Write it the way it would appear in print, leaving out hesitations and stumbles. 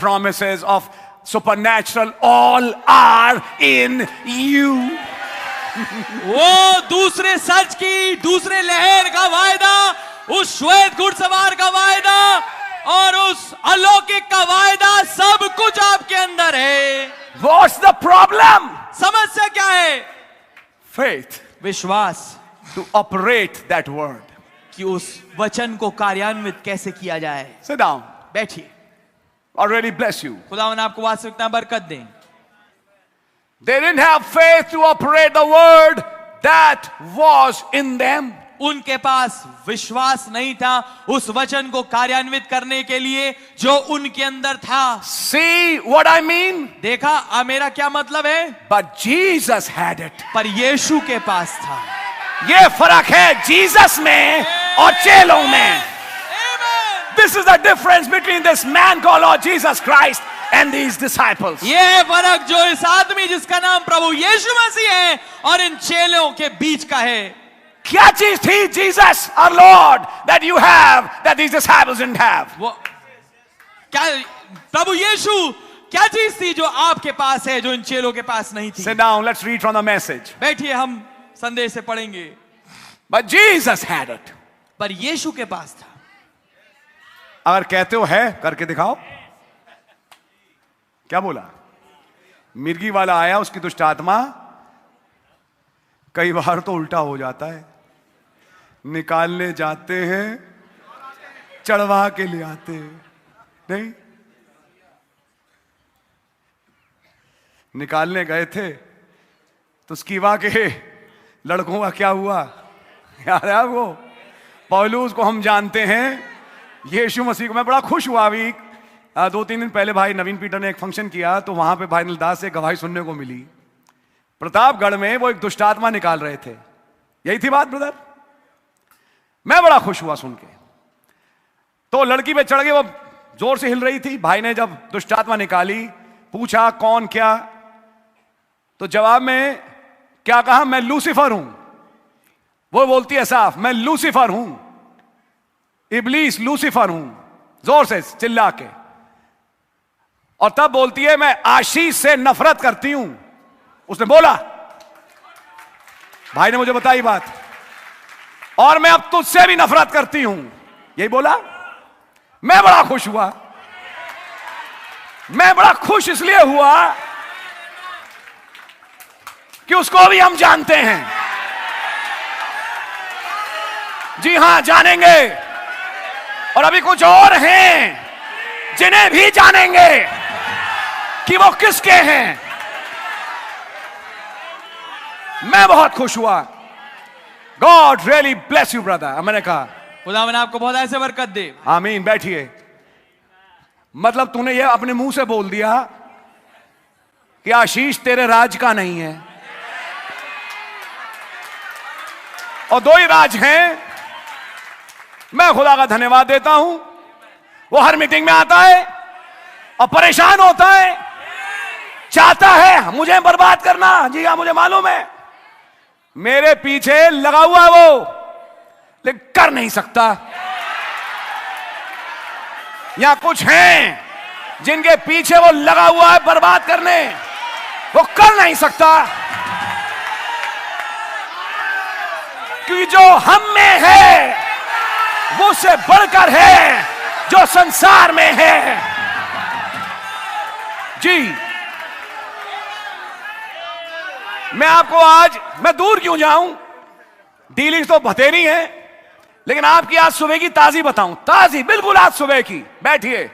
promises of supernatural all are in you. वो दूसरे सच की, दूसरे लहर का वायदा, उस श्वेत घुड़सवार का वायदा और उस अलौकिक का वायदा, सब कुछ आपके अंदर है. What's the problem? समस्या क्या है? Faith विश्वास to operate that word. कि उस वचन को कार्यान्वित कैसे किया जाए. Sit down. बैठिए. God really bless you. खुदावन आपको वास्तविकता बरकत दें. They didn't have faith to operate the word that was in them. उनके पास विश्वास नहीं था उस वचन को कार्यान्वित करने के लिए जो उनके अंदर था. See what I mean? देखा मेरा क्या मतलब है? But Jesus had it. पर यीशु के पास था. ये फर्क है जीसस में और चेलों में. This is the difference between this man called Lord Jesus Christ and these disciples. ये फर्क जो इस आदमी जिसका नाम प्रभु यीशु मसीह है और इन चेलों के बीच का है. क्या चीज थी जीसस और Lord that you have that these disciples didn't have? वो क्या प्रभु यीशु क्या चीज थी जो आपके पास है जो इन चेलों के पास नहीं थी? Sit down, let's read from the message. बैठिए हम संदेश से पढ़ेंगे. But Jesus had it. पर यीशु के पास था. अगर कहते हो है करके दिखाओ. क्या बोला? मिर्गी वाला आया, उसकी दुष्ट आत्मा, कई बार तो उल्टा हो जाता है, निकालने जाते हैं, चढ़वा के ले आते हैं. नहीं, निकालने गए थे तो स्कीवा के लड़कों का क्या हुआ याद है आपको? पौलुस को हम जानते हैं, यीशु मसीह को. मैं बड़ा खुश हुआ अभी 2-3 दिन पहले भाई नवीन पीटर ने एक फंक्शन किया तो वहां पे भाई नीलदास से गवाही सुनने को मिली. प्रतापगढ़ में वो एक दुष्ट आत्मा निकाल रहे थे. यही थी बात ब्रदर. मैं बड़ा खुश हुआ सुन के. तो लड़की पे चढ़ के वो जोर से हिल रही थी. भाई ने जब दुष्ट आत्मा निकाली, पूछा कौन क्या, तो जवाब में क्या कहा? मैं लूसीफर हूं. वो बोलती है साफ, मैं लूसीफर हूं, इब्लीस लूसीफर हूं, जोर से चिल्ला के. और तब बोलती है मैं आशीष से नफरत करती हूं. उसने बोला, भाई ने मुझे बताई बात, और मैं अब तुझसे भी नफरत करती हूं. यही बोला. मैं बड़ा खुश हुआ. मैं बड़ा खुश इसलिए हुआ कि उसको भी हम जानते हैं. जी हां, जानेंगे. और अभी कुछ और हैं जिन्हें भी जानेंगे कि वो किसके हैं. मैं बहुत खुश हुआ. God really bless you brother. मैंने कहा खुदावन आपको बहुत ऐसे बरकत दे. आमीन. बैठिए. मतलब तूने ये अपने मुंह से बोल दिया कि आशीष तेरे राज का नहीं है, और 2 ही राज हैं. मैं खुदा का धन्यवाद देता हूं. वो हर मीटिंग में आता है और परेशान होता है, चाहता है मुझे बर्बाद करना. जी हाँ, मुझे मालूम है. मेरे पीछे लगा हुआ है वो, लेकिन कर नहीं सकता. यहां कुछ हैं जिनके पीछे वो लगा हुआ है बर्बाद करने, वो कर नहीं सकता, क्योंकि जो हम में है वो उससे बढ़कर है जो संसार में है. जी, मैं आपको आज, मैं दूर क्यों जाऊं, डीलिंग्स तो बतेरी है, लेकिन आपकी आज सुबह की ताजी बताऊं. ताजी, बिल्कुल आज सुबह की. बैठिए.